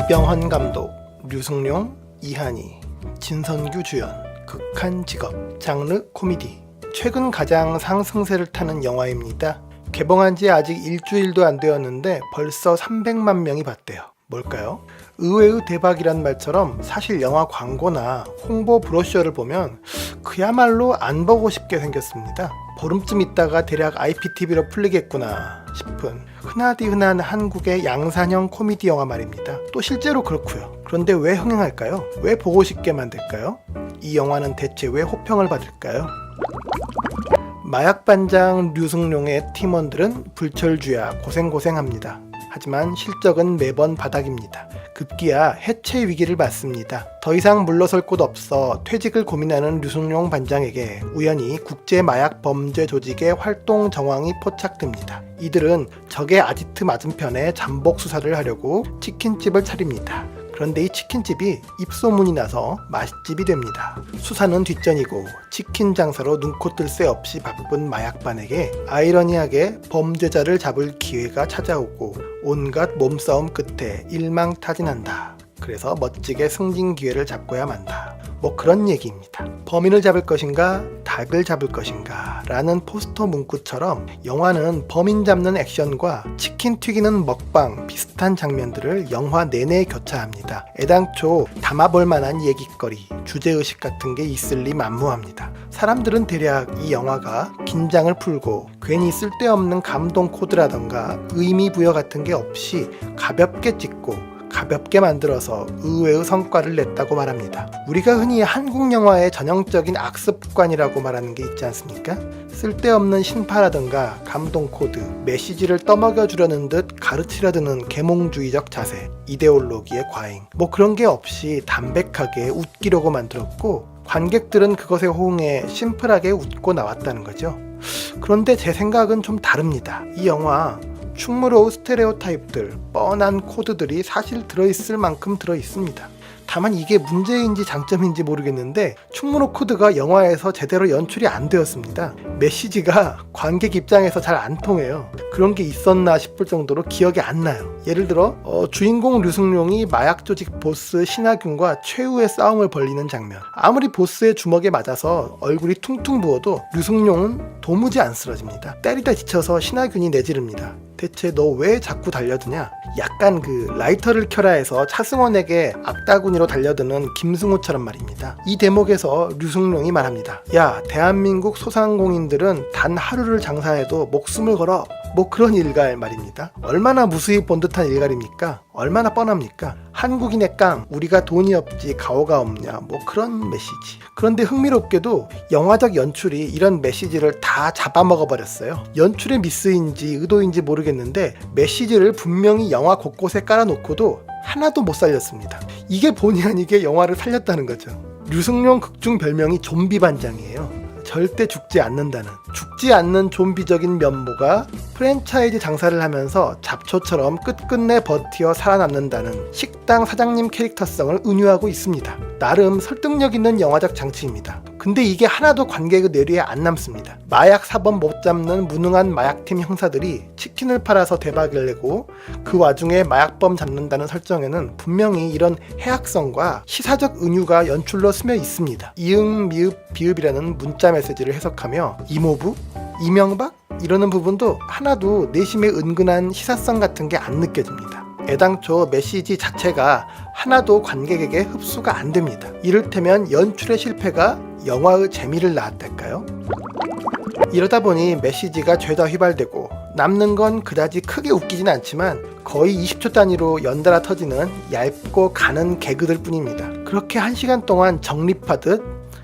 이병헌 감독, 류승룡, 이한희, 진선규 주연, 극한 직업, 장르 코미디. 최근 가장 상승세를 타는 영화입니다. 개봉한 지 아직 일주일도 안 되었는데 벌써 300만 명이 봤대요. 뭘까요? 의외의 대박이란 말처럼 사실 영화 광고나 홍보 브로셔를 보면 그야말로 안 보고 싶게 생겼습니다. 보름쯤 있다가 대략 IPTV로 풀리겠구나 싶은 흔하디 흔한 한국의 양산형 코미디 영화 말입니다. 또 실제로 그렇고요. 그런데 왜 흥행할까요? 왜 보고 싶게 만들까요? 이 영화는 대체 왜 호평을 받을까요? 마약반장 류승룡의 팀원들은 불철주야 고생합니다. 하지만 실적은 매번 바닥입니다. 급기야 해체 위기를 맞습니다. 더 이상 물러설 곳 없어 퇴직을 고민하는 류승룡 반장에게 우연히 국제마약범죄 조직의 활동 정황이 포착됩니다. 이들은 적의 아지트 맞은편에 잠복 수사를 하려고 치킨집을 차립니다. 그런데 이 치킨집이 입소문이 나서 맛집이 됩니다. 수사는 뒷전이고 치킨 장사로 눈코 뜰 새 없이 바쁜 마약반에게 아이러니하게 범죄자를 잡을 기회가 찾아오고 온갖 몸싸움 끝에 일망타진한다. 그래서 멋지게 승진 기회를 잡고야 만다. 뭐 그런 얘기입니다. 범인을 잡을 것인가 닭을 잡을 것인가 라는 포스터 문구처럼 영화는 범인 잡는 액션과 치킨 튀기는 먹방 비슷한 장면들을 영화 내내 교차합니다. 애당초 담아볼 만한 얘기거리, 주제의식 같은 게 있을 리 만무합니다. 사람들은 대략 이 영화가 긴장을 풀고 괜히 쓸데없는 감동 코드라던가 의미 부여 같은 게 없이 가볍게 찍고 가볍게 만들어서 의외의 성과를 냈다고 말합니다. 우리가 흔히 한국 영화의 전형적인 악습관이라고 말하는 게 있지 않습니까? 쓸데없는 신파라든가 감동 코드, 메시지를 떠먹여주려는 듯 가르치려 드는 계몽주의적 자세, 이데올로기의 과잉, 뭐 그런 게 없이 담백하게 웃기려고 만들었고 관객들은 그것에 호응해 심플하게 웃고 나왔다는 거죠. 그런데 제 생각은 좀 다릅니다. 이 영화 충무로의 스테레오타입들, 뻔한 코드들이 사실 들어있을 만큼 들어있습니다. 다만 이게 문제인지 장점인지 모르겠는데 충무로 코드가 영화에서 제대로 연출이 안 되었습니다. 메시지가 관객 입장에서 잘 안 통해요. 그런 게 있었나 싶을 정도로 기억이 안 나요. 예를 들어 주인공 류승룡이 마약 조직 보스 신하균과 최후의 싸움을 벌이는 장면. 아무리 보스의 주먹에 맞아서 얼굴이 퉁퉁 부어도 류승룡은 도무지 안 쓰러집니다. 때리다 지쳐서 신하균이 내지릅니다. 대체 너 왜 자꾸 달려드냐? 약간 그 라이터를 켜라에서 차승원에게 악다구니로 달려드는 김승우처럼 말입니다. 이 대목에서 류승룡이 말합니다. 야, 대한민국 소상공인들은 단 하루를 장사해도 목숨을 걸어. 뭐 그런 일갈 말입니다. 얼마나 무수히 본듯한 일갈입니까? 얼마나 뻔합니까? 한국인의 깡, 우리가 돈이 없지 가오가 없냐, 뭐 그런 메시지. 그런데 흥미롭게도 영화적 연출이 이런 메시지를 다 잡아먹어버렸어요. 연출의 미스인지 의도인지 모르겠는데 메시지를 분명히 영화 곳곳에 깔아놓고도 하나도 못 살렸습니다. 이게 본의 아니게 영화를 살렸다는 거죠. 류승룡 극중 별명이 좀비 반장이에요. 절대 죽지 않는다는, 죽지 않는 좀비적인 면모가 프랜차이즈 장사를 하면서 잡초처럼 끝끝내 버티어 살아남는다는 식당 사장님 캐릭터성을 은유하고 있습니다. 나름 설득력 있는 영화적 장치입니다. 근데 이게 하나도 관객의 뇌리에 안 남습니다. 마약 사범 못 잡는 무능한 마약팀 형사들이 치킨을 팔아서 대박을 내고 그 와중에 마약범 잡는다는 설정에는 분명히 이런 해악성과 시사적 은유가 연출로 스며 있습니다. 이응, 미읍, 비읍이라는 문자 메시지를 해석하며 이모부? 이명박? 이러는 부분도 하나도 내심의 은근한 시사성 같은 게 안 느껴집니다. 애당초 메시지 자체가 하나도 관객에게 흡수가 안 됩니다. 이를테면 연출의 실패가 영화의 재미를 낳았달까요? 이러다 보니 메시지가 죄다 휘발되고 남는 건 그다지 크게 웃기진 않지만 거의 20초 단위로 연달아 터지는 얇고 가는 개그들 뿐입니다. 그렇게 1시간 동안 정립하듯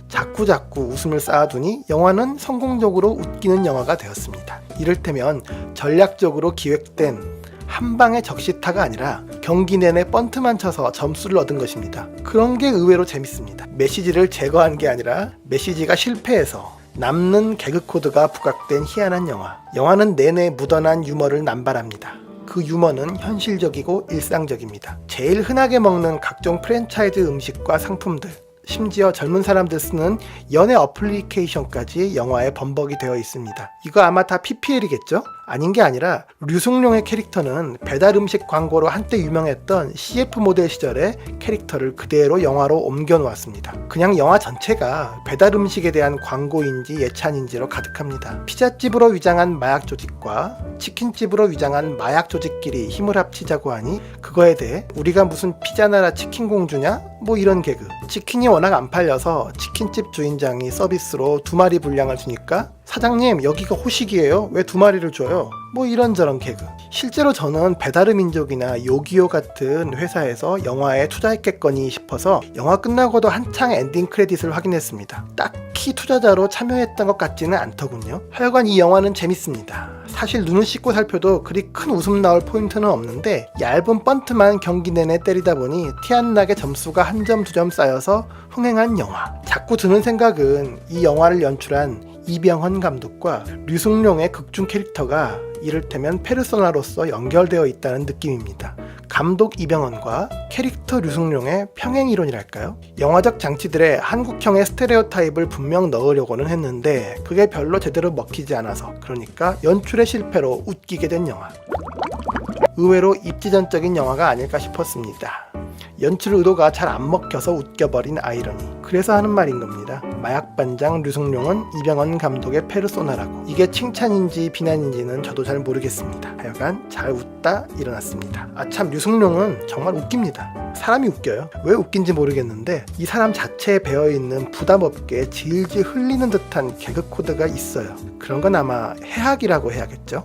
자꾸자꾸 웃음을 쌓아두니 영화는 성공적으로 웃기는 영화가 되었습니다. 이를테면 전략적으로 기획된 한방의 적시타가 아니라 경기 내내 번트만 쳐서 점수를 얻은 것입니다. 그런 게 의외로 재밌습니다. 메시지를 제거한 게 아니라 메시지가 실패해서 남는 개그 코드가 부각된 희한한 영화. 영화는 내내 묻어난 유머를 남발합니다. 그 유머는 현실적이고 일상적입니다. 제일 흔하게 먹는 각종 프랜차이즈 음식과 상품들, 심지어 젊은 사람들 쓰는 연애 어플리케이션까지 영화에 범벅이 되어 있습니다. 이거 아마 다 PPL이겠죠? 아닌 게 아니라 류승룡의 캐릭터는 배달 음식 광고로 한때 유명했던 CF 모델 시절의 캐릭터를 그대로 영화로 옮겨 놓았습니다. 그냥 영화 전체가 배달 음식에 대한 광고인지 예찬인지로 가득합니다. 피자집으로 위장한 마약 조직과 치킨집으로 위장한 마약 조직끼리 힘을 합치자고 하니 그거에 대해 우리가 무슨 피자나라 치킨 공주냐? 뭐 이런 개그. 치킨이 워낙 안 팔려서 치킨집 주인장이 서비스로 2마리 분량을 주니까 사장님 여기가 호식이에요. 왜 2마리를 줘요? 뭐 이런저런 개그. 실제로 저는 배달의 민족이나 요기요 같은 회사에서 영화에 투자했겠거니 싶어서 영화 끝나고도 한창 엔딩 크레딧을 확인했습니다. 딱히 투자자로 참여했던 것 같지는 않더군요. 하여간 이 영화는 재밌습니다. 사실 눈을 씻고 살펴도 그리 큰 웃음 나올 포인트는 없는데 얇은 번트만 경기 내내 때리다 보니 티 안 나게 점수가 1점 2점 쌓여서 흥행한 영화. 자꾸 드는 생각은 이 영화를 연출한 이병헌 감독과 류승룡의 극중 캐릭터가 이를테면 페르소나로서 연결되어 있다는 느낌입니다. 감독 이병헌과 캐릭터 류승룡의 평행이론이랄까요? 영화적 장치들의 한국형의 스테레오타입을 분명 넣으려고는 했는데 그게 별로 제대로 먹히지 않아서, 그러니까 연출의 실패로 웃기게 된 영화. 의외로 입지전적인 영화가 아닐까 싶었습니다. 연출 의도가 잘 안 먹혀서 웃겨버린 아이러니. 그래서 하는 말인 겁니다. 마약반장 류승룡은 이병헌 감독의 페르소나라고. 이게 칭찬인지 비난인지는 저도 잘 모르겠습니다. 하여간 잘 웃다 일어났습니다. 참 류승룡은 정말 웃깁니다. 사람이 웃겨요. 왜 웃긴지 모르겠는데 이 사람 자체에 배어있는 부담없게 질질 흘리는 듯한 개그 코드가 있어요. 그런 건 아마 해학이라고 해야겠죠.